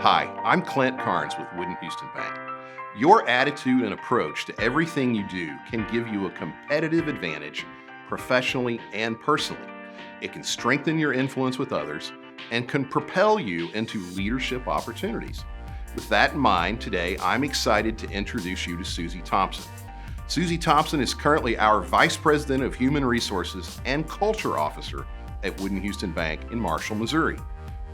Hi, I'm Clint Carnes with Woodin Houston Bank. Your attitude and approach to everything you do can give you a competitive advantage professionally and personally. It can strengthen your influence with others and can propel you into leadership opportunities. With that in mind, today I'm excited to introduce you to Susie Thompson. Susie Thompson is currently our Vice President of Human Resources and Culture Officer at Woodin Houston Bank in Marshall, Missouri.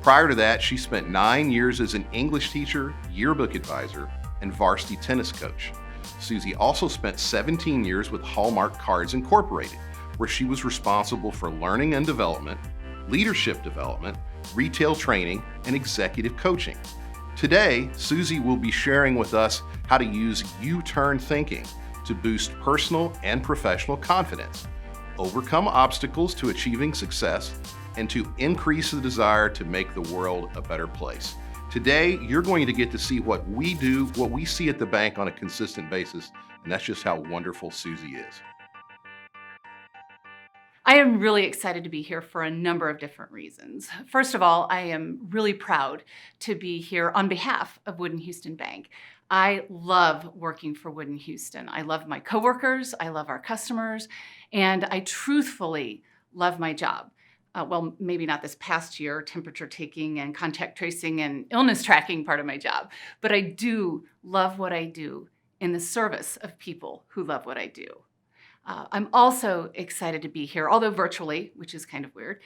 Prior to that, she spent 9 years as an English teacher, yearbook advisor, and varsity tennis coach. Susie also spent 17 years with Hallmark Cards Incorporated, where she was responsible for learning and development, leadership development, retail training, and executive coaching. Today, Susie will be sharing with us how to use U-turn thinking to boost personal and professional confidence, overcome obstacles to achieving success, and to increase the desire to make the world a better place. Today, you're going to get to see what we do, what we see at the bank on a consistent basis, and that's just how wonderful Susie is. I am really excited to be here for a number of different reasons. First of all, I am really proud to be here on behalf of Woodin Houston Bank. I love working for Woodin Houston. I love my coworkers, I love our customers, and I truthfully love my job. Well, maybe not this past year, temperature taking and contact tracing and illness tracking part of my job, but I do love what I do in the service of people who love what I do. I'm also excited to be here, although virtually, which is kind of weird,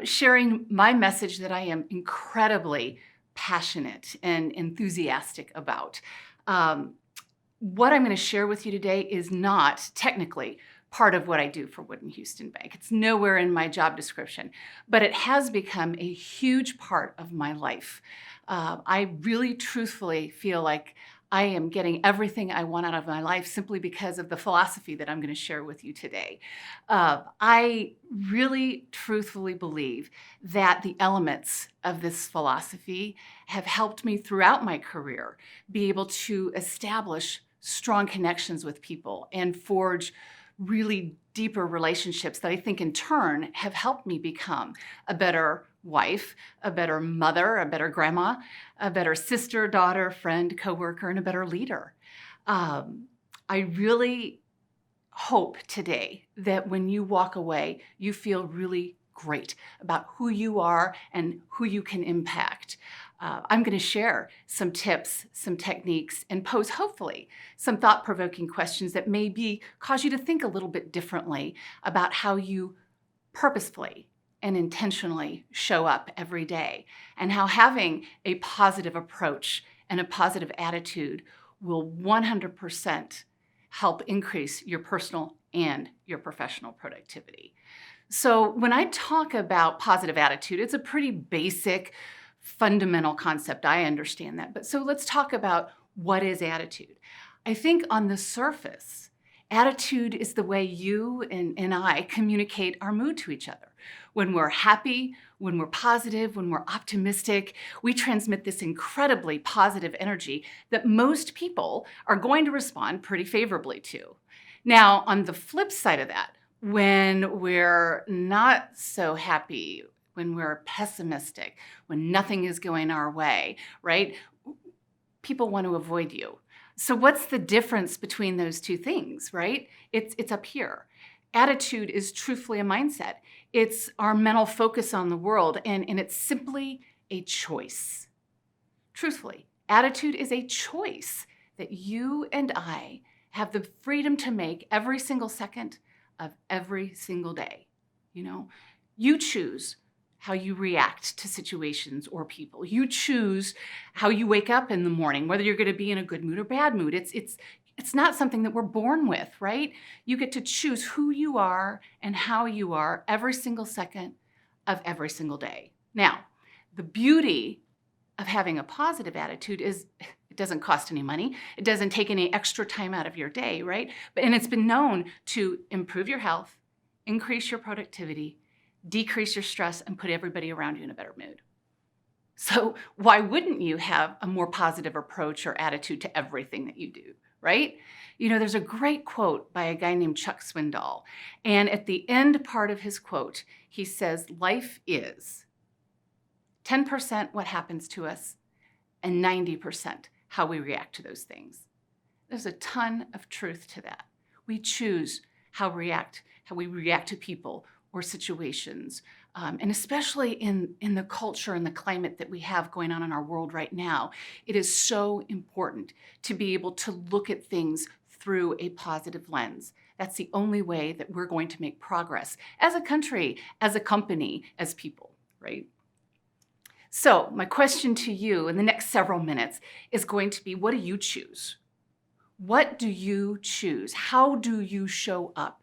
sharing my message that I am incredibly passionate and enthusiastic about. What I'm going to share with you today is not technically part of what I do for Woodin Houston Bank. It's nowhere in my job description, but it has become a huge part of my life. I really truthfully feel like I am getting everything I want out of my life simply because of the philosophy that I'm going to share with you today. I really truthfully believe that the elements of this philosophy have helped me throughout my career be able to establish strong connections with people and forge really deeper relationships that I think in turn have helped me become a better wife, a better mother, a better grandma, a better sister, daughter, friend, coworker, and a better leader. I really hope today that when you walk away, you feel really great about who you are and who you can impact. I'm going to share some tips, some techniques, and pose, hopefully, some thought-provoking questions that maybe cause you to think a little bit differently about how you purposefully and intentionally show up every day, and how having a positive approach and a positive attitude will 100% help increase your personal and your professional productivity. So when I talk about positive attitude, it's a pretty basic, fundamental concept. I understand that. But so let's talk about what is attitude. I think on the surface, attitude is the way you and I communicate our mood to each other. When we're happy, when we're positive, when we're optimistic, we transmit this incredibly positive energy that most people are going to respond pretty favorably to. Now, on the flip side of that, when we're not so happy, when we're pessimistic, when nothing is going our way, right? People want to avoid you. So what's the difference between those two things, right? It's up here. Attitude is truthfully a mindset. It's our mental focus on the world, and it's simply a choice. Truthfully, attitude is a choice that you and I have the freedom to make every single second of every single day. You know, you choose how you react to situations or people. You choose how you wake up in the morning, whether you're going to be in a good mood or bad mood. It's not something that we're born with, right? You get to choose who you are and how you are every single second of every single day. Now, the beauty of having a positive attitude is it doesn't cost any money. It doesn't take any extra time out of your day, right? And it's been known to improve your health, increase your productivity, decrease your stress, and put everybody around you in a better mood. So why wouldn't you have a more positive approach or attitude to everything that you do, right? You know, there's a great quote by a guy named Chuck Swindoll. And at the end part of his quote, he says, life is 10% what happens to us, and 90% how we react to those things. There's a ton of truth to that. We choose how we react to people or situations. And especially in the culture and the climate that we have going on in our world right now, it is so important to be able to look at things through a positive lens. That's the only way that we're going to make progress as a country, as a company, as people, right? So my question to you in the next several minutes is going to be, what do you choose? What do you choose? How do you show up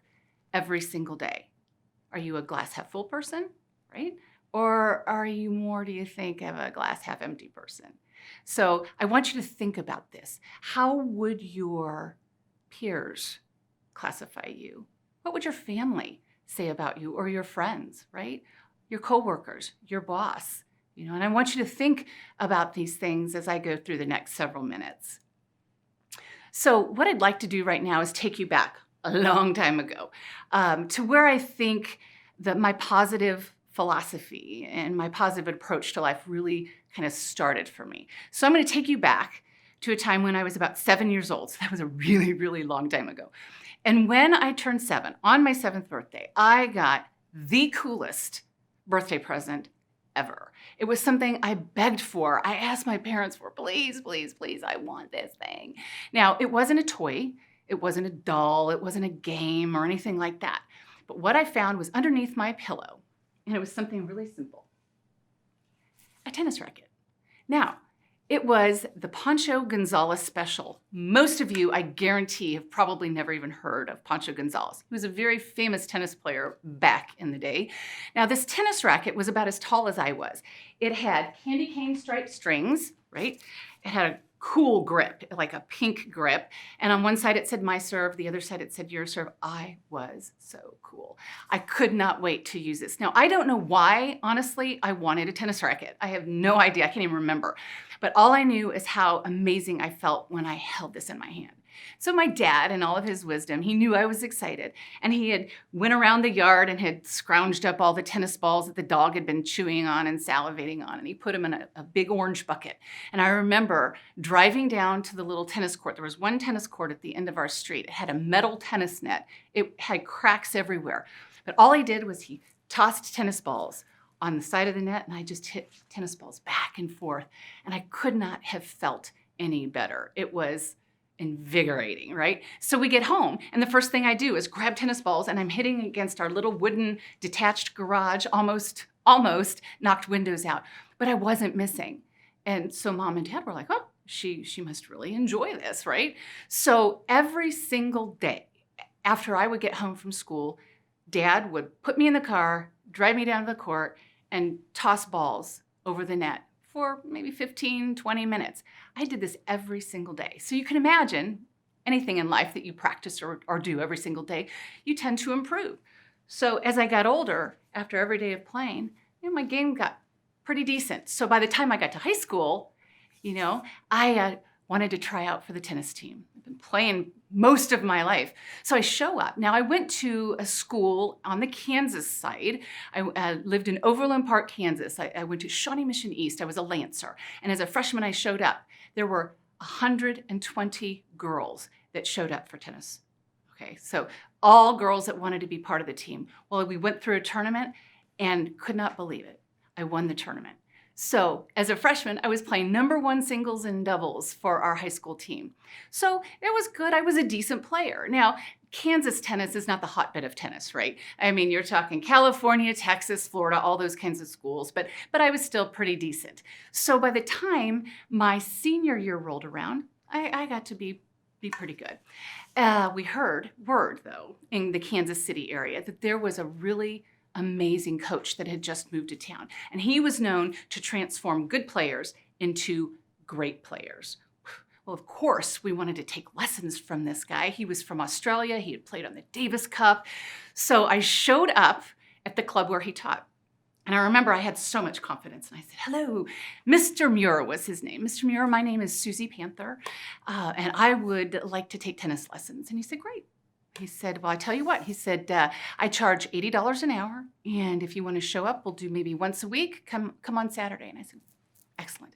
every single day? Are you a glass half full person, right? Or are you more, do you think, of a glass half empty person? So I want you to think about this. How would your peers classify you? What would your family say about you, or your friends, right? Your coworkers, your boss, and I want you to think about these things as I go through the next several minutes. So what I'd like to do right now is take you back a long time ago to where I think that my positive philosophy and my positive approach to life really kind of started for me. So I'm going to take you back to a time when I was about 7 years old. So that was a really, really long time ago. And when I turned 7, on my 7th birthday, I got the coolest birthday present ever. It was something I begged for. I asked my parents for, please, please, please, I want this thing. Now, it wasn't a toy. It wasn't a doll. It wasn't a game or anything like that. But what I found was underneath my pillow, and it was something really simple, a tennis racket. Now, it was the Pancho Gonzalez special. Most of you, I guarantee, have probably never even heard of Pancho Gonzalez. He was a very famous tennis player back in the day. Now, this tennis racket was about as tall as I was. It had candy cane striped strings, right? It had a cool grip, like a pink grip. And on one side it said my serve, the other side it said your serve. I was so cool. I could not wait to use this. Now, I don't know why, honestly, I wanted a tennis racket. I have no idea. I can't even remember. But all I knew is how amazing I felt when I held this in my hand. So my dad, in all of his wisdom, he knew I was excited, and he had went around the yard and had scrounged up all the tennis balls that the dog had been chewing on and salivating on, and he put them in a big orange bucket. And I remember driving down to the little tennis court. There was one tennis court at the end of our street. It had a metal tennis net. It had cracks everywhere. But all he did was he tossed tennis balls on the side of the net, and I just hit tennis balls back and forth, and I could not have felt any better. It was invigorating, right? So we get home, and the first thing I do is grab tennis balls, and I'm hitting against our little wooden detached garage, almost knocked windows out, but I wasn't missing. And so Mom and Dad were like, oh, she must really enjoy this, right? So every single day after I would get home from school, Dad would put me in the car, drive me down to the court, and toss balls over the net for maybe 15, 20 minutes. I did this every single day. So you can imagine anything in life that you practice or do every single day, you tend to improve. So as I got older, after every day of playing, my game got pretty decent. So by the time I got to high school, I wanted to try out for the tennis team. I've been playing most of my life. So I show up. Now, I went to a school on the Kansas side. I lived in Overland Park, Kansas. I went to Shawnee Mission East. I was a Lancer. And as a freshman, I showed up. There were 120 girls that showed up for tennis. Okay, so all girls that wanted to be part of the team. Well, we went through a tournament and could not believe it. I won the tournament. So as a freshman, I was playing #1 singles and doubles for our high school team. So it was good. I was a decent player. Now, Kansas tennis is not the hotbed of tennis, right? I mean, you're talking California, Texas, Florida, all those kinds of schools, but I was still pretty decent. So by the time my senior year rolled around, I got to be pretty good. We heard word, though, in the Kansas City area that there was a really amazing coach that had just moved to town. And he was known to transform good players into great players. Well, of course, we wanted to take lessons from this guy. He was from Australia. He had played on the Davis Cup. So I showed up at the club where he taught. And I remember I had so much confidence. And I said, hello, Mr. Muir was his name. Mr. Muir, my name is Susie Panther, and I would like to take tennis lessons. And he said, great. He said, well, I tell you what, he said, I charge $80 an hour. And if you want to show up, we'll do maybe once a week. Come on Saturday. And I said, Excellent.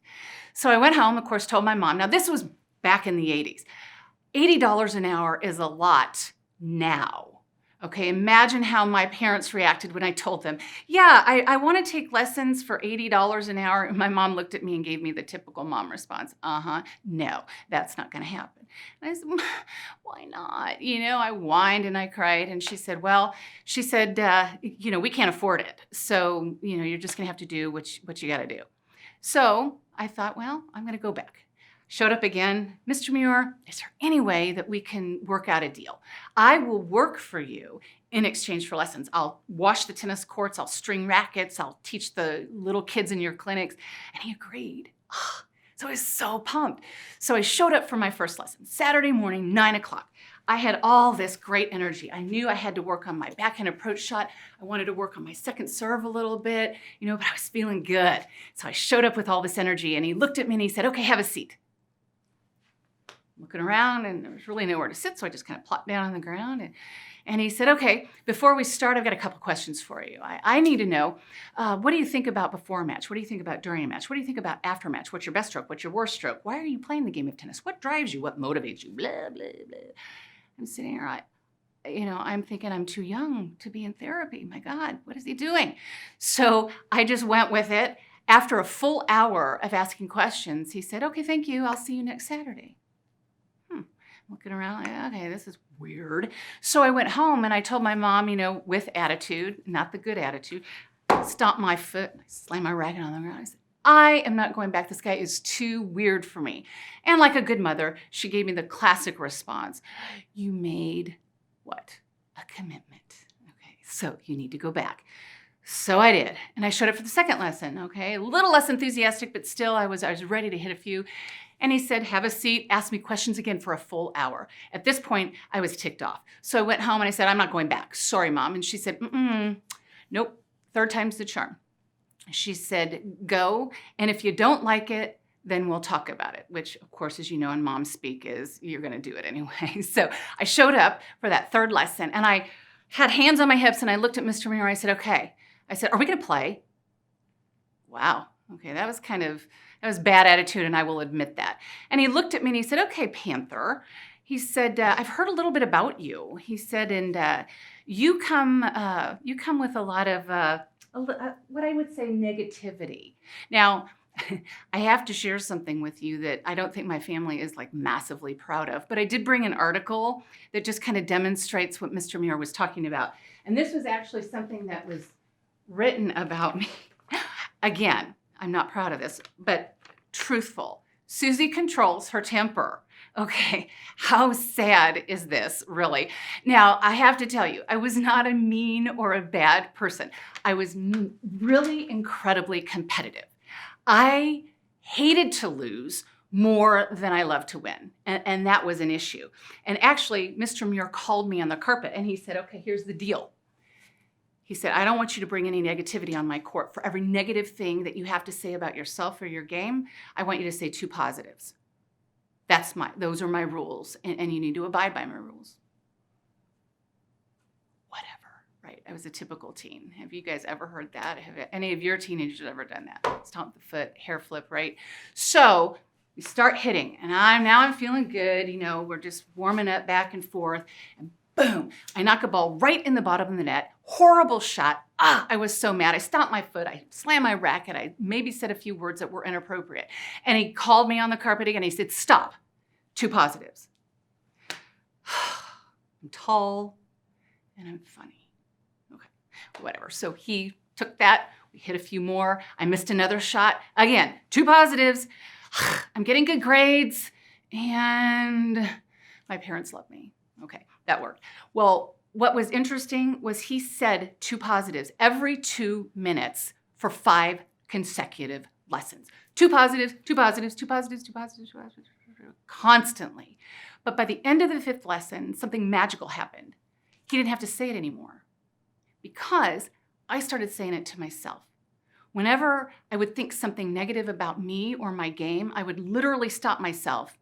So I went home, of course, told my mom. Now, this was back in the 80s. $80 an hour is a lot now. Okay, imagine how my parents reacted when I told them, yeah, I want to take lessons for $80 an hour. And my mom looked at me and gave me the typical mom response, no, that's not going to happen. And I said, why not? I whined and I cried. And she said, we can't afford it. So, you're just going to have to do what you got to do. So I thought, well, I'm going to go back. Showed up again. Mr. Muir, is there any way that we can work out a deal? I will work for you in exchange for lessons. I'll wash the tennis courts. I'll string rackets. I'll teach the little kids in your clinics. And he agreed. So I was so pumped. So I showed up for my first lesson, Saturday morning, 9 o'clock. I had all this great energy. I knew I had to work on my backhand approach shot. I wanted to work on my second serve a little bit, but I was feeling good. So I showed up with all this energy and he looked at me and he said, okay, have a seat. Looking around and there was really nowhere to sit, so I just kind of plopped down on the ground. And he said, okay, before we start, I've got a couple questions for you. I need to know, what do you think about before a match? What do you think about during a match? What do you think about after a match? What's your best stroke? What's your worst stroke? Why are you playing the game of tennis? What drives you? What motivates you? Blah, blah, blah. I'm sitting here, I'm thinking I'm too young to be in therapy. My God, what is he doing? So I just went with it. After a full hour of asking questions, he said, okay, thank you. I'll see you next Saturday. Looking around, okay, this is weird. So I went home and I told my mom, with attitude, not the good attitude, stomped my foot, slammed my racket on the ground. I said, I am not going back. This guy is too weird for me. And like a good mother, she gave me the classic response. You made what? A commitment. Okay, so you need to go back. So I did. And I showed up for the second lesson, okay? A little less enthusiastic, but still I was ready to hit a few. And he said, have a seat, asked me questions again for a full hour. At this point, I was ticked off. So I went home and I said, I'm not going back. Sorry, Mom. And she said, nope, third time's the charm. She said, go, and if you don't like it, then we'll talk about it, which, of course, as you know in mom speak is you're going to do it anyway. So I showed up for that third lesson, and I had hands on my hips, and I looked at Mr. Muir. I said, okay. I said, are we going to play? Wow. Okay, that was bad attitude, and I will admit that. And he looked at me and he said, okay, Panther. He said, I've heard a little bit about you. He said, and you come with a lot of what I would say negativity. Now, I have to share something with you that I don't think my family is like massively proud of, but I did bring an article that just kind of demonstrates what Mr. Muir was talking about. And this was actually something that was written about me. Again, I'm not proud of this, but truthful. Susie controls her temper. Okay, how sad is this, really? Now, I have to tell you, I was not a mean or a bad person. I was really incredibly competitive. I hated to lose more than I loved to win, and that was an issue. And actually, Mr. Muir called me on the carpet, and he said, okay, here's the deal. He said, I don't want you to bring any negativity on my court. For every negative thing that you have to say about yourself or your game, I want you to say 2 positives. Those are my rules, and you need to abide by my rules. Whatever, right? I was a typical teen. Have you guys ever heard that? Have any of your teenagers ever done that? Stomp the foot, hair flip, right? So we start hitting, and I'm feeling good. We're just warming up back and forth, and boom, I knock a ball right in the bottom of the net. Horrible shot. I was so mad. I stomped my foot. I slammed my racket. I maybe said a few words that were inappropriate. And he called me on the carpet again. He said, stop. 2 positives. I'm tall and I'm funny. Okay, whatever. So he took that. We hit a few more. I missed another shot. Again, 2 positives. I'm getting good grades and my parents love me. Okay, that worked. Well, what was interesting was he said 2 positives every 2 minutes for 5 consecutive lessons. 2 positives, 2 positives, 2 positives, 2 positives, 2 positives, constantly. But by the end of the 5th lesson, something magical happened. He didn't have to say it anymore because I started saying it to myself. Whenever I would think something negative about me or my game, I would literally stop myself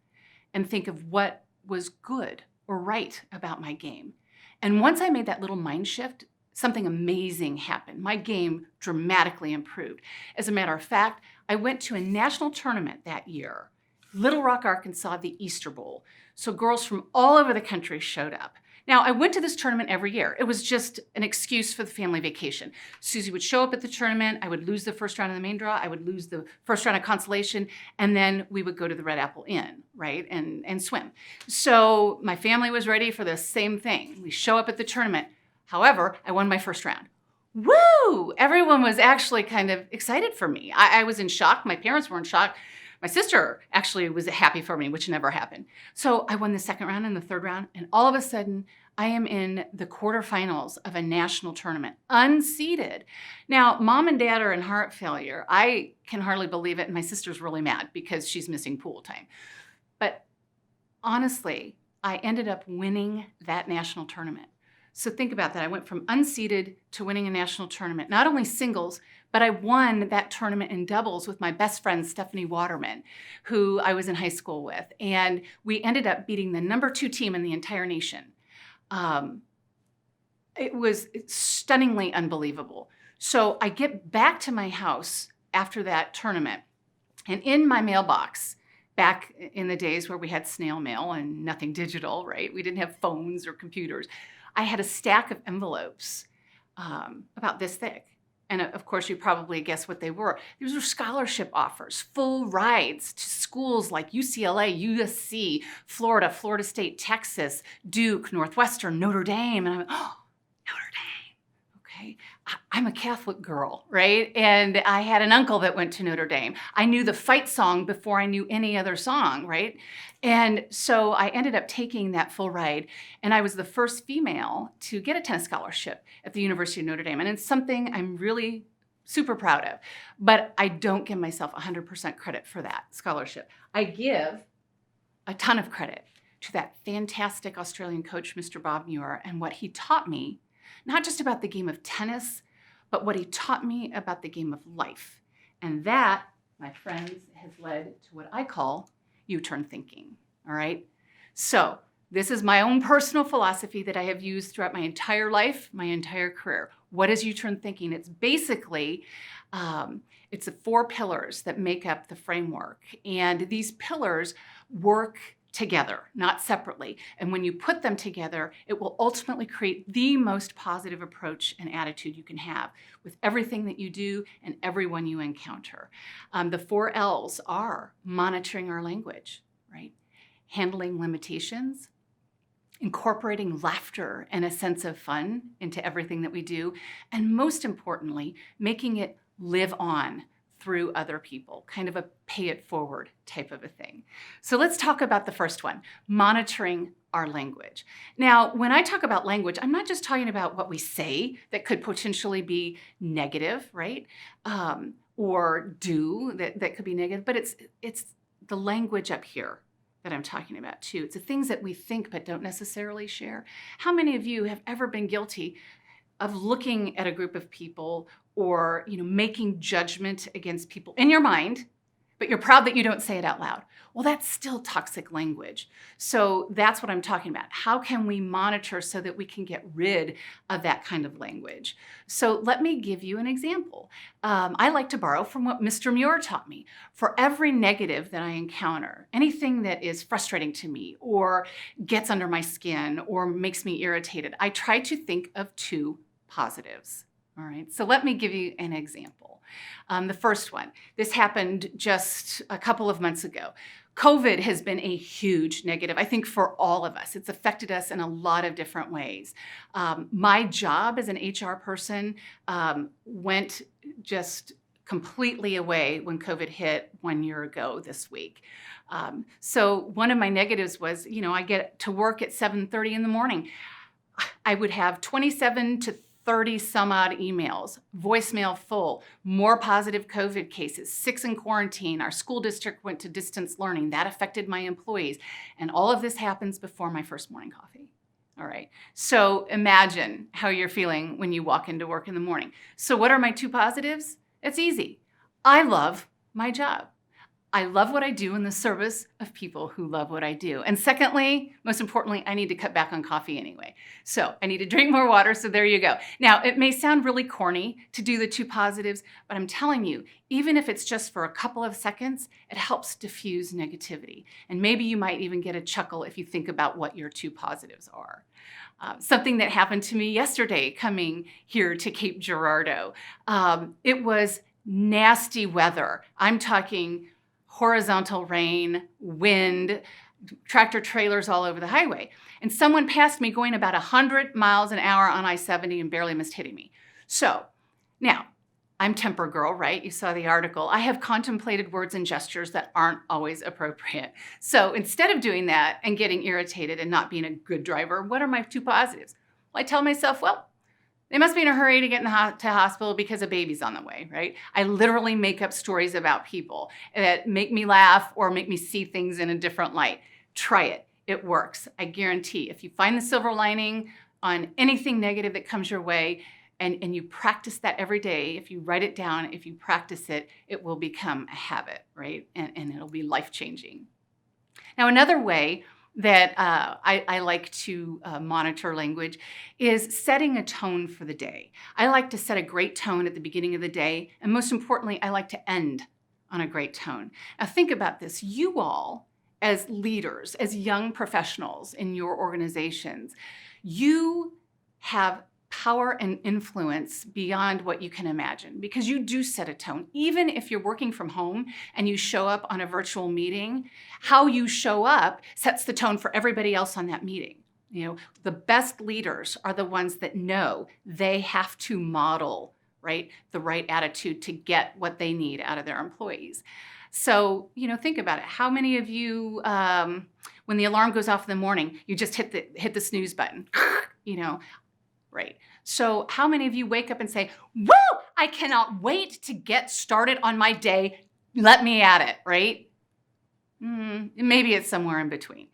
and think of what was good or right about my game. And once I made that little mind shift, something amazing happened. My game dramatically improved. As a matter of fact, I went to a national tournament that year, Little Rock, Arkansas, the Easter Bowl. So girls from all over the country showed up. Now, I went to this tournament every year. It was just an excuse for the family vacation. Susie would show up at the tournament. I would lose the first round of the main draw. I would lose the first round of consolation. And then we would go to the Red Apple Inn, right, and swim. So my family was ready for the same thing. We show up at the tournament. However, I won my first round. Woo! Everyone was actually kind of excited for me. I was in shock. My parents were in shock. My sister actually was happy for me, which never happened. So I won the second round and the third round, and all of a sudden, I am in the quarterfinals of a national tournament, unseeded. Now, mom and dad are in heart failure. I can hardly believe it, and my sister's really mad because she's missing pool time. But honestly, I ended up winning that national tournament. So think about that. I went from unseeded to winning a national tournament, not only singles, but I won that tournament in doubles with my best friend, Stephanie Waterman, who I was in high school with. And we ended up beating the number 2 team in the entire nation. It was stunningly unbelievable. So I get back to my house after that tournament, and in my mailbox, back in the days where we had snail mail and nothing digital, right? We didn't have phones or computers. I had a stack of envelopes about this thick. And of course, you probably guess what they were. These were scholarship offers, full rides to schools like UCLA, USC, Florida, Florida State, Texas, Duke, Northwestern, Notre Dame. And I went, oh, Notre Dame. Okay. I'm a Catholic girl, right? And I had an uncle that went to Notre Dame. I knew the fight song before I knew any other song, right? And so I ended up taking that full ride, and I was the first female to get a tennis scholarship at the University of Notre Dame. And it's something I'm really super proud of, but I don't give myself 100% credit for that scholarship. I give a ton of credit to that fantastic Australian coach, Mr. Bob Muir, and what he taught me, not just about the game of tennis, but what he taught me about the game of life. And that, my friends, has led to what I call U-turn thinking, all right? So this is my own personal philosophy that I have used throughout my entire life, my entire career. What is U-turn thinking? It's basically, it's the 4 pillars that make up the framework. And these pillars work together, not separately. And when you put them together, it will ultimately create the most positive approach and attitude you can have with everything that you do and everyone you encounter. The 4 L's are monitoring our language, right? Handling limitations, incorporating laughter and a sense of fun into everything that we do, and most importantly, making it live on through other people, kind of a pay it forward type of a thing. So let's talk about the first one, monitoring our language. Now, when I talk about language, I'm not just talking about what we say that could potentially be negative, right? Or do that could be negative, but it's the language up here that I'm talking about too. It's the things that we think but don't necessarily share. How many of you have ever been guilty of looking at a group of people or making judgment against people in your mind, but you're proud that you don't say it out loud? Well, that's still toxic language. So that's what I'm talking about. How can we monitor so that we can get rid of that kind of language? So let me give you an example. I like to borrow from what Mr. Muir taught me. For every negative that I encounter, anything that is frustrating to me or gets under my skin or makes me irritated, I try to think of 2 positives. All right, so let me give you an example. The first one, this happened just a couple of months ago. COVID has been a huge negative, I think, for all of us. It's affected us in a lot of different ways. My job as an HR person went just completely away when COVID hit 1 year ago this week. So one of my negatives was, I get to work at 7:30 in the morning. I would have 27 to 30 some odd emails, voicemail full, more positive COVID cases, 6 in quarantine. Our school district went to distance learning. That affected my employees. And all of this happens before my first morning coffee. All right. So imagine how you're feeling when you walk into work in the morning. So what are my 2 positives? It's easy. I love my job. I love what I do in the service of people who love what I do. And secondly, most importantly, I need to cut back on coffee anyway. So I need to drink more water. So there you go. Now, it may sound really corny to do the two positives, but I'm telling you, even if it's just for a couple of seconds, it helps diffuse negativity. And maybe you might even get a chuckle if you think about what your two positives are. Something that happened to me yesterday coming here to Cape Girardeau. It was nasty weather. I'm talking horizontal rain, wind, tractor trailers all over the highway. And someone passed me going about 100 miles an hour on I-70 and barely missed hitting me. So now, I'm temper girl, right? You saw the article. I have contemplated words and gestures that aren't always appropriate. So instead of doing that and getting irritated and not being a good driver, what are my two positives? Well, I tell myself, well, they must be in a hurry to get to hospital because a baby's on the way, right? I literally make up stories about people that make me laugh or make me see things in a different light. Try it. It works. I guarantee. If you find the silver lining on anything negative that comes your way and you practice that every day, if you write it down, if you practice it, it will become a habit, right? And it'll be life-changing. Now, another way that I like to monitor language is setting a tone for the day. I like to set a great tone at the beginning of the day, and most importantly, I like to end on a great tone. Now think about this. You all, as leaders, as young professionals in your organizations, you have power and influence beyond what you can imagine because you do set a tone. Even if you're working from home and you show up on a virtual meeting, how you show up sets the tone for everybody else on that meeting. You know, the best leaders are the ones that know they have to model, right, the right attitude to get what they need out of their employees. So, think about it. How many of you, when the alarm goes off in the morning, you just hit the snooze button, right? So how many of you wake up and say, woo, I cannot wait to get started on my day. Let me at it, right? Maybe it's somewhere in between.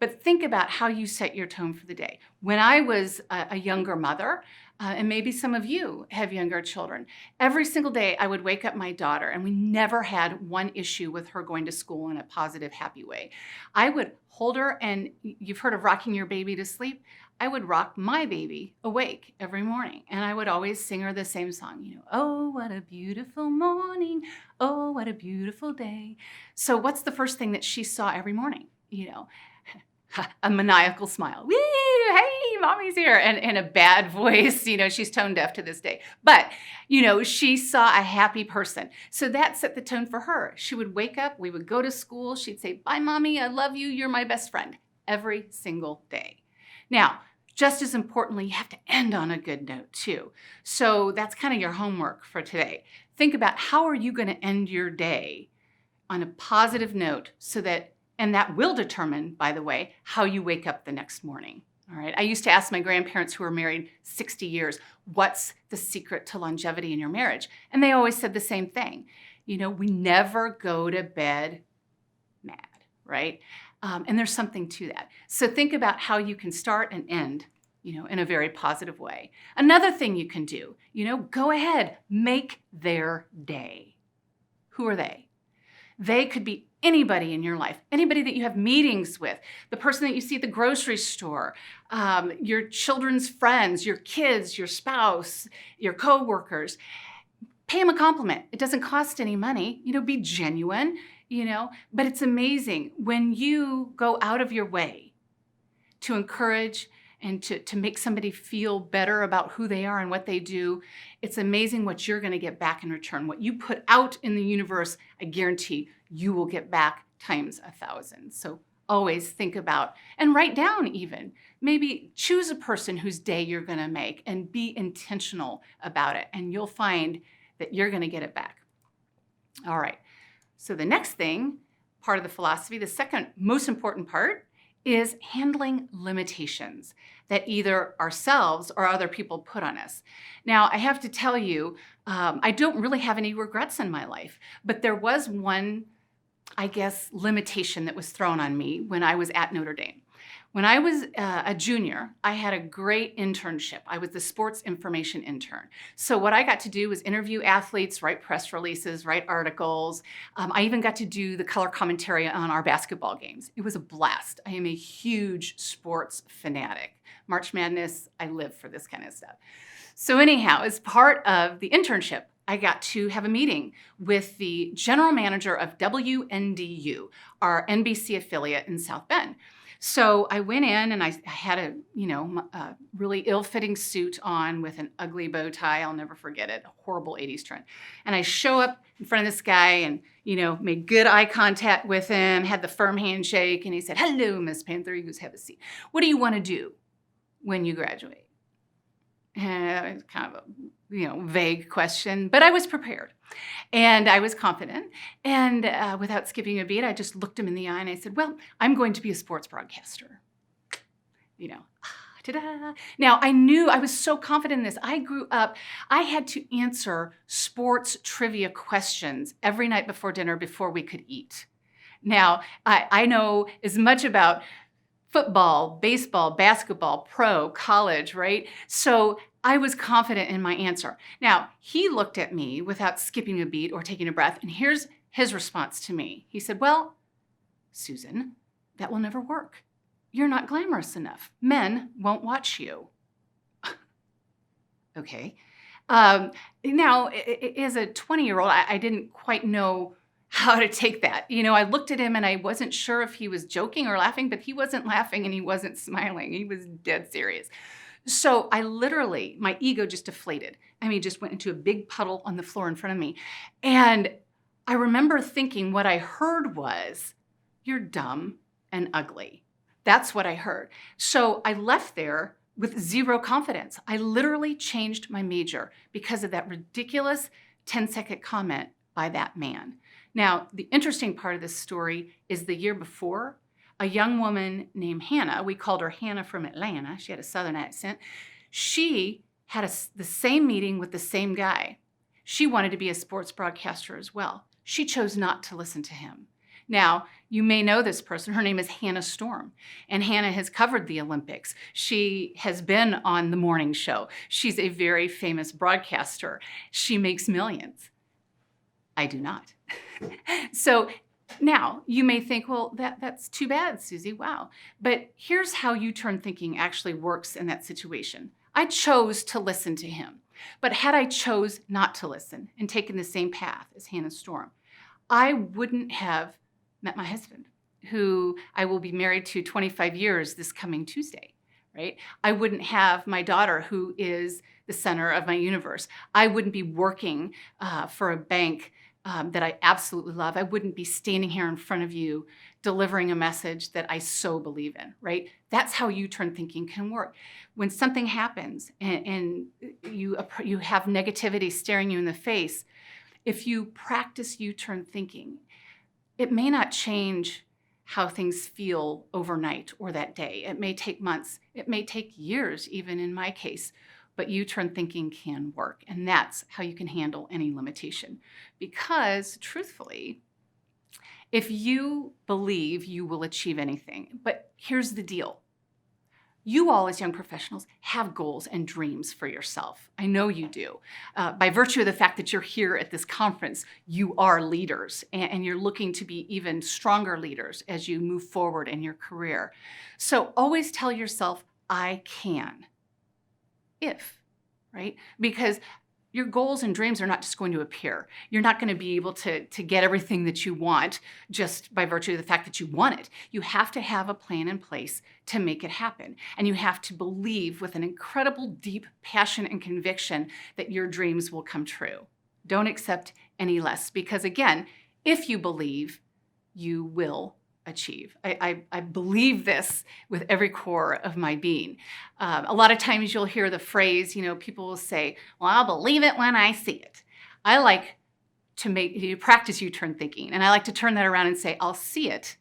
But think about how you set your tone for the day. When I was a younger mother, and maybe some of you have younger children, every single day I would wake up my daughter, and we never had one issue with her going to school in a positive, happy way. I would hold her, and you've heard of rocking your baby to sleep. I would rock my baby awake every morning, and I would always sing her the same song, oh, what a beautiful morning, oh, what a beautiful day. So what's the first thing that she saw every morning? A maniacal smile. Woo, hey, mommy's here. And a bad voice, she's tone deaf to this day. But, she saw a happy person. So that set the tone for her. She would wake up, we would go to school, she'd say, bye, mommy, I love you, you're my best friend, every single day. Now, just as importantly, you have to end on a good note too. So that's kind of your homework for today. Think about how are you going to end your day on a positive note and that will determine, by the way, how you wake up the next morning. All right. I used to ask my grandparents who were married 60 years, what's the secret to longevity in your marriage? And they always said the same thing. We never go to bed mad, right? And there's something to that. So think about how you can start and end, in a very positive way. Another thing you can do, go ahead, make their day. Who are they? They could be anybody in your life, anybody that you have meetings with, the person that you see at the grocery store, your children's friends, your kids, your spouse, your coworkers. Pay them a compliment. It doesn't cost any money. Be genuine. But it's amazing when you go out of your way to encourage and to make somebody feel better about who they are and what they do. It's amazing what you're going to get back in return. What you put out in the universe, I guarantee you will get back times 1,000. So always think about and write down even. Maybe choose a person whose day you're going to make and be intentional about it. And you'll find that you're going to get it back. All right. So the next thing, part of the philosophy, the second most important part, is handling limitations that either ourselves or other people put on us. Now, I have to tell you, I don't really have any regrets in my life, but there was one, limitation that was thrown on me when I was at Notre Dame. When I was a junior, I had a great internship. I was the sports information intern. So what I got to do was interview athletes, write press releases, write articles. I even got to do the color commentary on our basketball games. It was a blast. I am a huge sports fanatic. March Madness, I live for this kind of stuff. So anyhow, as part of the internship, I got to have a meeting with the general manager of WNDU, our NBC affiliate in South Bend. So I went in and I had a really ill-fitting suit on with an ugly bow tie. I'll never forget it, a horrible 80s trend. And I show up in front of this guy and, made good eye contact with him, had the firm handshake, and he said, "Hello, Miss Panther." He goes, "Have a seat. What do you want to do when you graduate?" And it's kind of a vague question, but I was prepared and I was confident. And without skipping a beat, I just looked him in the eye and I said, "Well, I'm going to be a sports broadcaster." Ta-da. Now, I was so confident in this. I grew up, I had to answer sports trivia questions every night before dinner before we could eat. Now, I know as much about football, baseball, basketball, pro, college, right? So I was confident in my answer. Now, he looked at me without skipping a beat or taking a breath, and here's his response to me. He said, "Well, Susan, that will never work. You're not glamorous enough. Men won't watch you." Okay. Now, as a 20-year-old, I didn't quite know how to take that. I looked at him and I wasn't sure if he was joking or laughing, but he wasn't laughing and he wasn't smiling. He was dead serious. So I literally, my ego just deflated. Just went into a big puddle on the floor in front of me. And I remember thinking what I heard was, "You're dumb and ugly." That's what I heard. So I left there with zero confidence. I literally changed my major because of that ridiculous 10-second comment by that man. Now, the interesting part of this story is the year before, a young woman named Hannah, we called her Hannah from Atlanta, she had a Southern accent, she had the same meeting with the same guy. She wanted to be a sports broadcaster as well. She chose not to listen to him. Now, you may know this person. Her name is Hannah Storm, and Hannah has covered the Olympics. She has been on the morning show. She's a very famous broadcaster. She makes millions. I do not. So now you may think, well, that's too bad, Susie. Wow. But here's how U-turn thinking actually works in that situation. I chose to listen to him. But had I chose not to listen and taken the same path as Hannah Storm, I wouldn't have met my husband, who I will be married to 25 years this coming Tuesday, right? I wouldn't have my daughter, who is the center of my universe. I wouldn't be working for a bank that I absolutely love. I wouldn't be standing here in front of you delivering a message that I so believe in, right? That's how U-turn thinking can work. When something happens and you have negativity staring you in the face, if you practice U-turn thinking, it may not change how things feel overnight or that day. It may take months. It may take years, even in my case. But U-turn thinking can work, and that's how you can handle any limitation. Because, truthfully, if you believe you will achieve anything, but here's the deal. You all, as young professionals, have goals and dreams for yourself. I know you do. By virtue of the fact that you're here at this conference, you are leaders, and you're looking to be even stronger leaders as you move forward in your career. So always tell yourself, "I can." If, right? Because your goals and dreams are not just going to appear. You're not going to be able to get everything that you want just by virtue of the fact that you want it. You have to have a plan in place to make it happen. And you have to believe with an incredible deep passion and conviction that your dreams will come true. Don't accept any less, because again, if you believe, you will achieve. I believe this with every core of my being. A lot of times you'll hear the phrase, people will say, "Well, I'll believe it when I see it." I like to practice U-turn thinking, and I like to turn that around and say, "I'll see it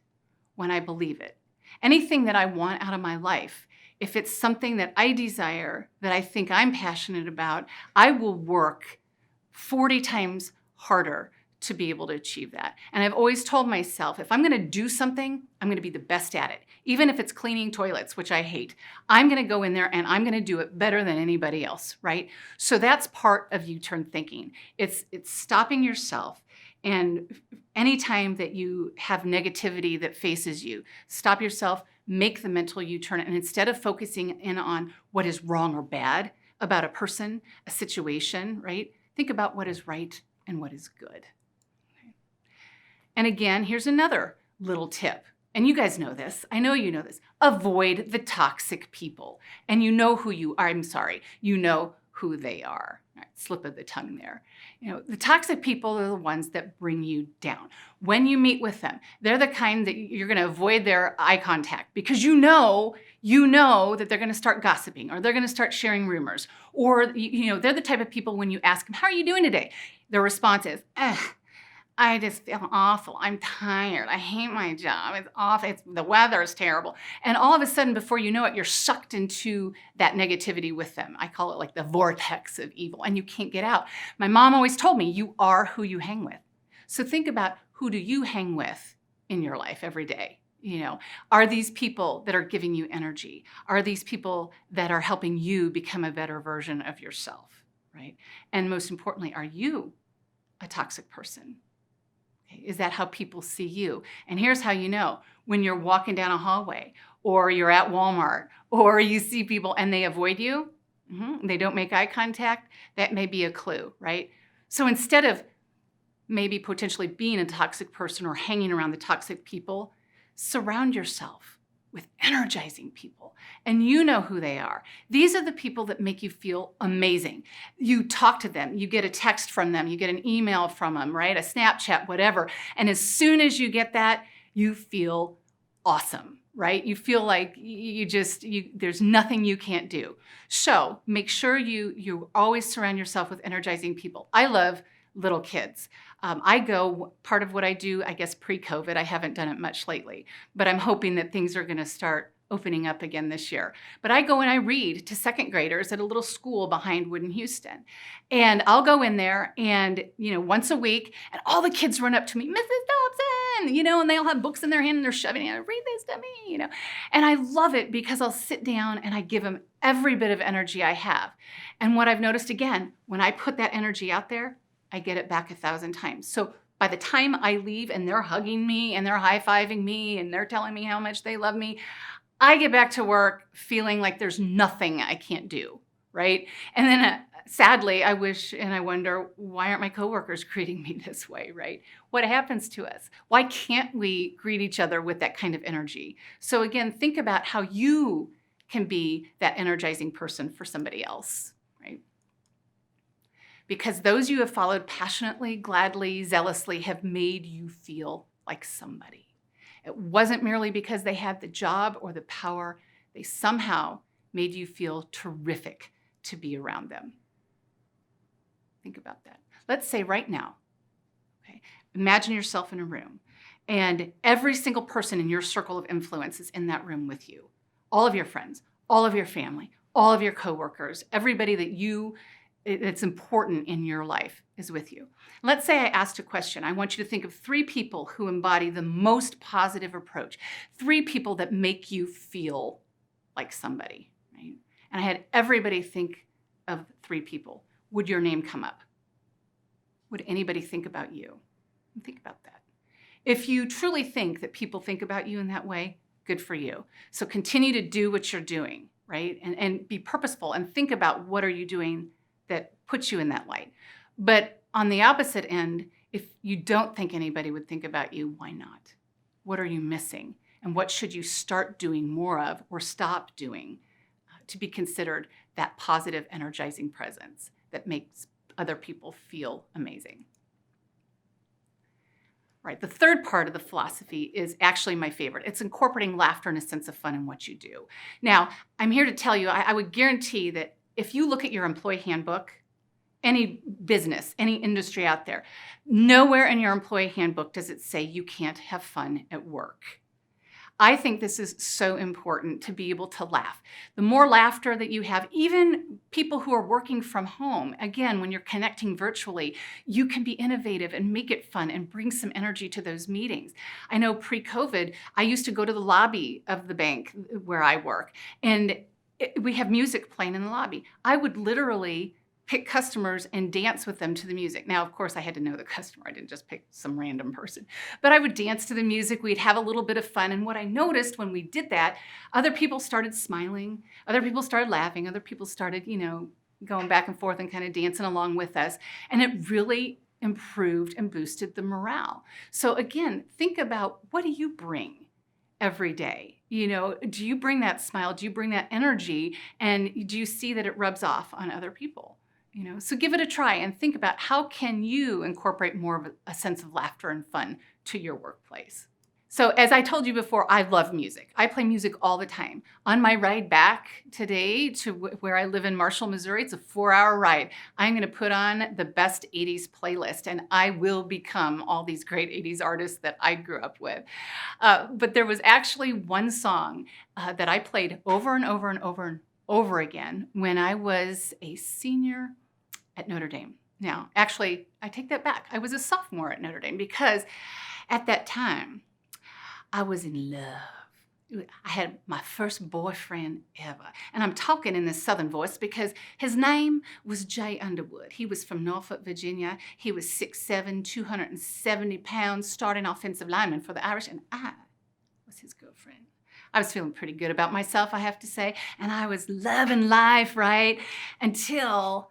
when I believe it." Anything that I want out of my life, if it's something that I desire, that I think I'm passionate about, I will work 40 times harder to be able to achieve that. And I've always told myself, if I'm going to do something, I'm going to be the best at it. Even if it's cleaning toilets, which I hate, I'm going to go in there and I'm going to do it better than anybody else, right? So that's part of U-turn thinking. It's stopping yourself. And anytime that you have negativity that faces you, stop yourself, make the mental U-turn. And instead of focusing in on what is wrong or bad about a person, a situation, right? Think about what is right and what is good. And again, here's another little tip. And you guys know this. I know you know this. Avoid the toxic people. And you know who you are. I'm sorry. You know who they are. All right, slip of the tongue there. The toxic people are the ones that bring you down. When you meet with them, they're the kind that you're going to avoid their eye contact because you know that they're going to start gossiping or they're going to start sharing rumors. Or, they're the type of people when you ask them, how are you doing today? Their response is, I just feel awful. I'm tired. I hate my job. It's awful. The weather is terrible. And all of a sudden, before you know it, you're sucked into that negativity with them. I call it like the vortex of evil, and you can't get out. My mom always told me, you are who you hang with. So think about, who do you hang with in your life every day? Are these people that are giving you energy? Are these people that are helping you become a better version of yourself, right? And most importantly, are you a toxic person? Is that how people see you? And here's how you know. When you're walking down a hallway or you're at Walmart or you see people and they avoid you, they don't make eye contact, that may be a clue, right? So instead of maybe potentially being a toxic person or hanging around the toxic people, surround yourself with energizing people. And you know who they are. These are the people that make you feel amazing. You talk to them, you get a text from them, you get an email from them, right? A Snapchat, whatever. And as soon as you get that, you feel awesome, right? You feel like there's nothing you can't do. So make sure you always surround yourself with energizing people. I love little kids. Part of what I do, I guess pre-COVID, I haven't done it much lately, but I'm hoping that things are going to start opening up again this year. But I go and I read to second graders at a little school behind Wood in Houston. And I'll go in there and, once a week, and all the kids run up to me, Mrs. Thompson, and they all have books in their hand and they're shoving it, read this to me, And I love it because I'll sit down and I give them every bit of energy I have. And what I've noticed again, when I put that energy out there, I get it back 1,000 times. So by the time I leave and they're hugging me and they're high-fiving me and they're telling me how much they love me, I get back to work feeling like there's nothing I can't do, right? And then sadly, I wish and I wonder, why aren't my coworkers greeting me this way, right? What happens to us? Why can't we greet each other with that kind of energy? So again, think about how you can be that energizing person for somebody else, right? Because those you have followed passionately, gladly, zealously have made you feel like somebody. It wasn't merely because they had the job or the power. They somehow made you feel terrific to be around them. Think about that. Let's say right now, okay, imagine yourself in a room and every single person in your circle of influence is in that room with you. All of your friends, all of your family, all of your coworkers, everybody it's important in your life is with you. Let's say I asked a question. I want you to think of 3 people who embody the most positive approach, 3 people that make you feel like somebody, right? And I had everybody think of 3 people. Would your name come up? Would anybody think about you? Think about that. If you truly think that people think about you in that way, good for you. So continue to do what you're doing, right? And be purposeful and think about what are you doing that puts you in that light. But on the opposite end, if you don't think anybody would think about you, why not? What are you missing? And what should you start doing more of or stop doing to be considered that positive, energizing presence that makes other people feel amazing? Right. The third part of the philosophy is actually my favorite. It's incorporating laughter and a sense of fun in what you do. Now, I'm here to tell you, I would guarantee that if you look at your employee handbook, any business, any industry out there, nowhere in your employee handbook does it say you can't have fun at work. I think this is so important to be able to laugh. The more laughter that you have, even people who are working from home, again, when you're connecting virtually, you can be innovative and make it fun and bring some energy to those meetings. I know pre-COVID, I used to go to the lobby of the bank where I work, and we have music playing in the lobby. I would literally pick customers and dance with them to the music. Now, of course, I had to know the customer. I didn't just pick some random person. But I would dance to the music. We'd have a little bit of fun. And what I noticed when we did that, other people started smiling. Other people started laughing. Other people started, going back and forth and kind of dancing along with us. And it really improved and boosted the morale. So again, think about, what do you bring every day? Do you bring that smile? Do you bring that energy? And do you see that it rubs off on other people? So give it a try and think about, how can you incorporate more of a sense of laughter and fun to your workplace? So as I told you before, I love music. I play music all the time. On my ride back today to where I live in Marshall, Missouri, it's a 4-hour ride. I'm going to put on the best 80s playlist, and I will become all these great 80s artists that I grew up with. But there was actually one song that I played over and over and over and over again when I was a senior at Notre Dame. Now, actually, I take that back. I was a sophomore at Notre Dame, because at that time, I was in love. I had my first boyfriend ever. And I'm talking in this Southern voice because his name was Jay Underwood. He was from Norfolk, Virginia. He was 6'7", 270 pounds, starting offensive lineman for the Irish, and I was his girlfriend. I was feeling pretty good about myself, I have to say, and I was loving life, right? Until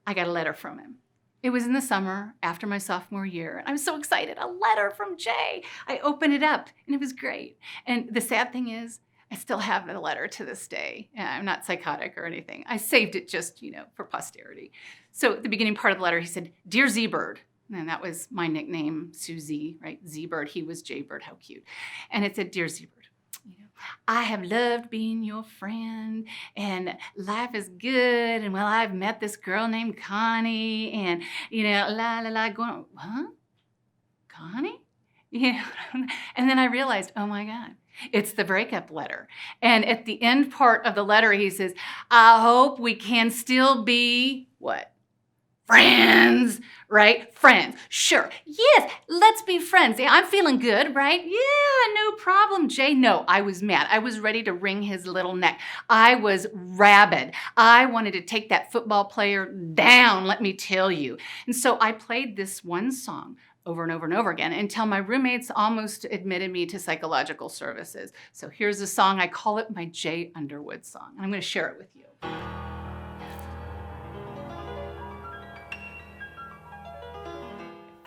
I got a letter from him. It was in the summer after my sophomore year, and I was so excited. A letter from Jay. I opened it up, and it was great. And the sad thing is, I still have the letter to this day. I'm not psychotic or anything. I saved it just, for posterity. So at the beginning part of the letter, he said, "Dear Z-Bird," and that was my nickname, Susie, right? Z-Bird, he was J-Bird, how cute. And it said, "Dear Z-Bird, I have loved being your friend, and life is good, and I've met this girl named Connie, and, going, huh? Connie? And then I realized, oh my God, it's the breakup letter. And at the end part of the letter, he says, "I hope we can still be," what? Friends, right? Friends. Sure. Yes, let's be friends. Yeah, I'm feeling good, right? Yeah, no problem, Jay. No, I was mad. I was ready to wring his little neck. I was rabid. I wanted to take that football player down, let me tell you. And so I played this one song over and over and over again until my roommates almost admitted me to psychological services. So here's a song. I call it my Jay Underwood song. I'm going to share it with you.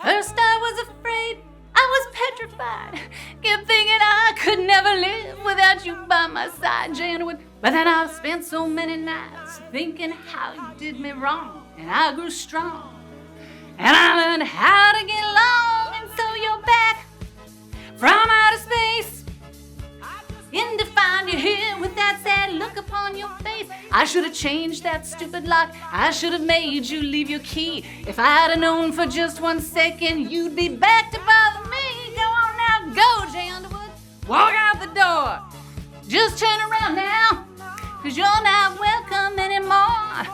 First I was afraid, I was petrified, kept thinking I could never live without you by my side, Jay Underwood. But then I've spent so many nights thinking how you did me wrong, and I grew strong, and I learned how to get along, and so you're back from outer space, and to find you here with that sad look upon your face. I should have changed that stupid lock. I should have made you leave your key. If I'd have known for just 1 second you'd be back to bother me. Go on now, go, Jay Underwood. Walk out the door. Just turn around now, 'cause you're not welcome anymore.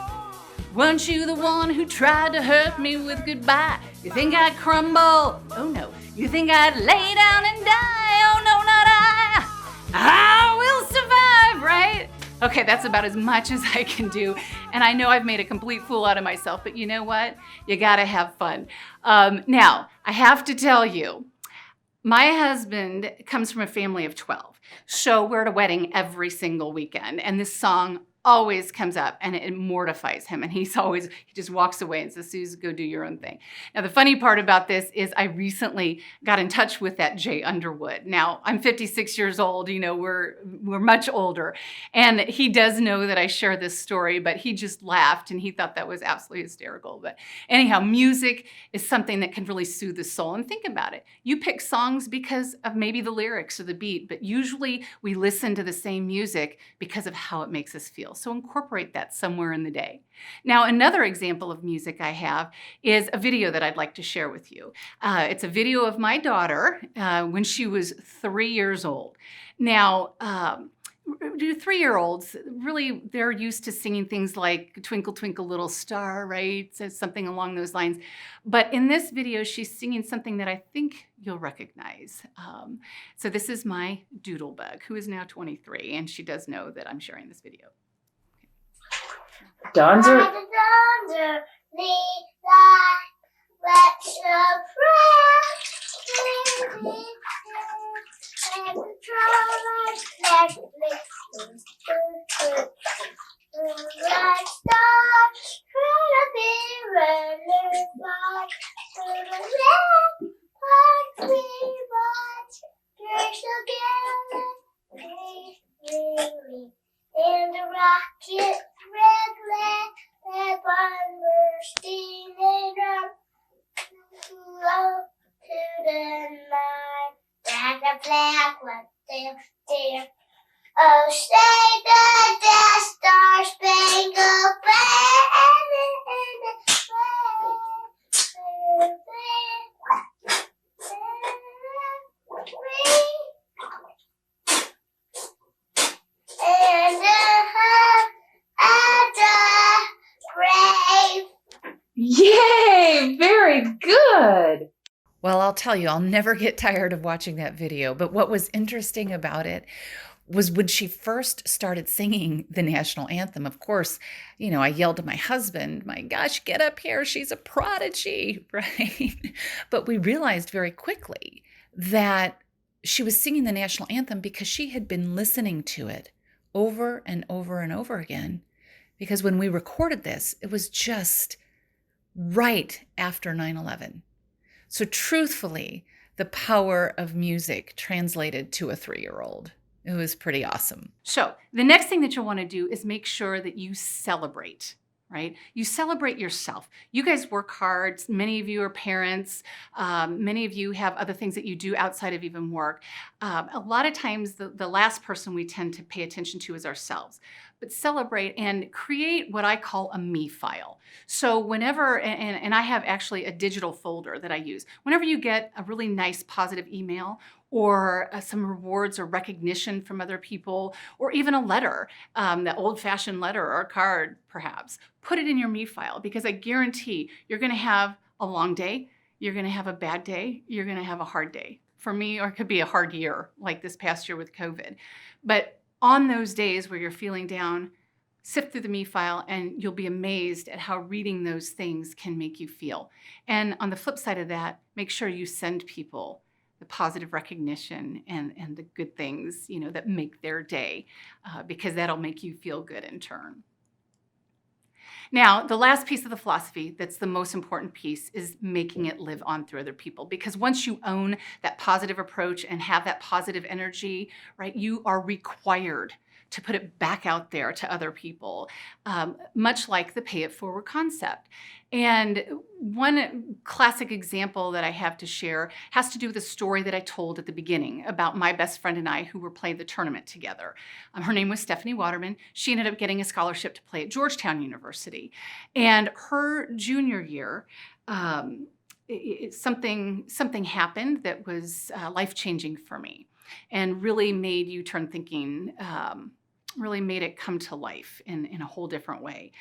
Weren't you the one who tried to hurt me with goodbye? You think I'd crumble? Oh no. You think I'd lay down and die? Oh no, not I. I will survive, right? Okay, that's about as much as I can do. And I know I've made a complete fool out of myself, but you know what? You gotta have fun. Now, I have to tell you, my husband comes from a family of 12. So we're at a wedding every single weekend. And this song always comes up, and it mortifies him. And he just walks away and says, "Susie, go do your own thing." Now, the funny part about this is I recently got in touch with that Jay Underwood. Now, I'm 56 years old. We're much older. And he does know that I share this story, but he just laughed, and he thought that was absolutely hysterical. But anyhow, music is something that can really soothe the soul. And think about it. You pick songs because of maybe the lyrics or the beat, but usually we listen to the same music because of how it makes us feel. So incorporate that somewhere in the day. Now, another example of music I have is a video that I'd like to share with you. It's a video of my daughter when she was 3 years old. Now, 3-year-olds, really, they're used to singing things like Twinkle, Twinkle, Little Star, right? So something along those lines. But in this video, she's singing something that I think you'll recognize. So this is my doodle bug, who is now 23, and she does know that I'm sharing this video. Dawns are... And the rocket red one bursting in up low to the night. Like a flag went there. Oh, say the Star Spangled Yay! Very good. Well, I'll tell you, I'll never get tired of watching that video. But what was interesting about it was when she first started singing the national anthem. Of course, I yelled to my husband, my gosh, get up here. She's a prodigy, right? But we realized very quickly that she was singing the national anthem because she had been listening to it over and over and over again. Because when we recorded this, it was just right after 9/11. So truthfully, the power of music translated to a 3-year-old. It was pretty awesome. So the next thing that you'll want to do is make sure that you celebrate, right? You celebrate yourself. You guys work hard. Many of you are parents. Many of you have other things that you do outside of even work. A lot of times the last person we tend to pay attention to is ourselves. But celebrate and create what I call a me file. So whenever, and I have actually a digital folder that I use, whenever you get a really nice positive email or some rewards or recognition from other people, or even a letter, the old-fashioned letter or a card perhaps, put it in your me file, because I guarantee you're gonna have a long day, you're gonna have a bad day, you're gonna have a hard day. For me, or it could be a hard year, like this past year with COVID. But on those days where you're feeling down, sift through the me file and you'll be amazed at how reading those things can make you feel. And on the flip side of that, make sure you send people the positive recognition and the good things, that make their day, because that'll make you feel good in turn. Now, the last piece of the philosophy that's the most important piece is making it live on through other people. Because once you own that positive approach and have that positive energy, right, you are required to put it back out there to other people, much like the pay it forward concept. And one classic example that I have to share has to do with a story that I told at the beginning about my best friend and I who were playing the tournament together. Her name was Stephanie Waterman. She ended up getting a scholarship to play at Georgetown University. And her junior year, something happened that was life-changing for me and really made you turn thinking, really made it come to life in a whole different way.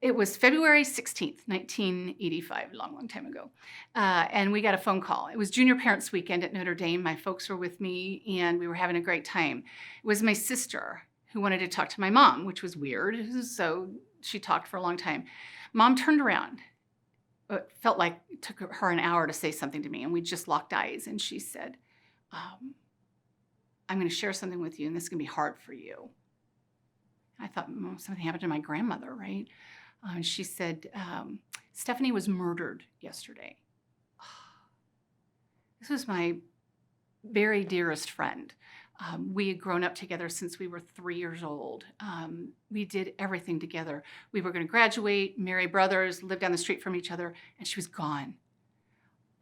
It was February 16th, 1985, a long time ago. And we got a phone call. It was Junior Parents Weekend at Notre Dame. My folks were with me and we were having a great time. It was my sister who wanted to talk to my mom, which was weird. So she talked for a long time. Mom turned around. It felt like it took her an hour to say something to me, and we just locked eyes. And she said, I'm going to share something with you, and this is going to be hard for you. I thought, something happened to my grandmother, right? And she said, Stephanie was murdered yesterday. This was my very dearest friend. We had grown up together since we were 3 years old. We did everything together. We were going to graduate, marry brothers, live down the street from each other, and she was gone.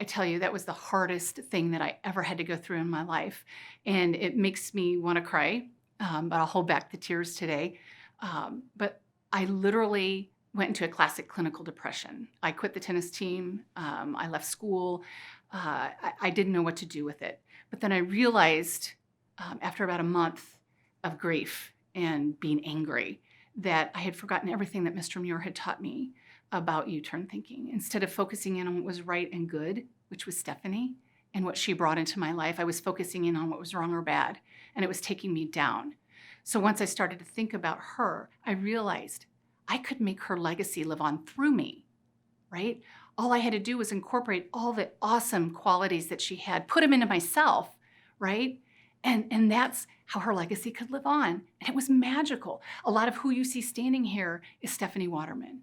I tell you, that was the hardest thing that I ever had to go through in my life. And it makes me want to cry. but I'll hold back the tears today. But I literally went into a classic clinical depression. I quit the tennis team. I left school. I didn't know what to do with it. But then I realized after about a month of grief and being angry that I had forgotten everything that Mr. Muir had taught me about U-turn thinking. Instead of focusing in on what was right and good, which was Stephanie, and what she brought into my life, I was focusing in on what was wrong or bad, and it was taking me down. So once I started to think about her, I realized I could make her legacy live on through me, right? All I had to do was incorporate all the awesome qualities that she had, put them into myself, right? And that's how her legacy could live on. And it was magical. A lot of who you see standing here is Stephanie Waterman.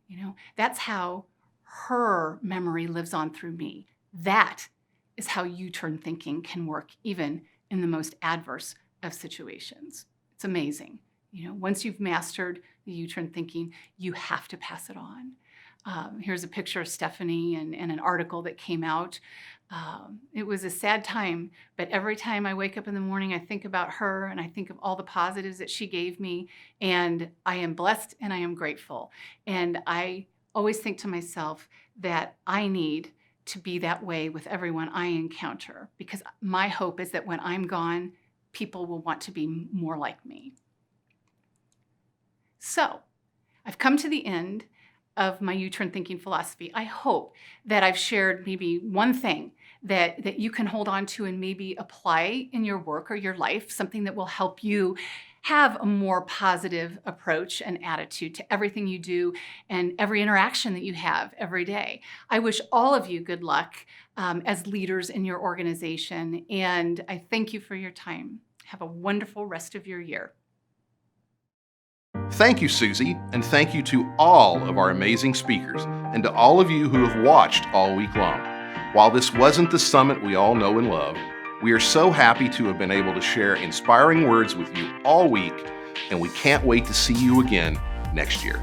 You know, that's how her memory lives on through me. That is how U-turn thinking can work even in the most adverse of situations. It's amazing. You know, once you've mastered the U-turn thinking, you have to pass it on. Here's a picture of Stephanie and an article that came out. It was a sad time, but every time I wake up in the morning, I think about her and I think of all the positives that she gave me, and I am blessed and I am grateful. And I always think to myself that I need to be that way with everyone I encounter, because my hope is that when I'm gone, people will want to be more like me. So I've come to the end of my U-turn thinking philosophy. I hope that I've shared maybe one thing that you can hold on to and maybe apply in your work or your life, something that will help you have a more positive approach and attitude to everything you do and every interaction that you have every day. I wish all of you good luck as leaders in your organization, and I thank you for your time. Have a wonderful rest of your year. Thank you, Susie, and thank you to all of our amazing speakers and to all of you who have watched all week long. While this wasn't the summit we all know and love, we are so happy to have been able to share inspiring words with you all week, and we can't wait to see you again next year.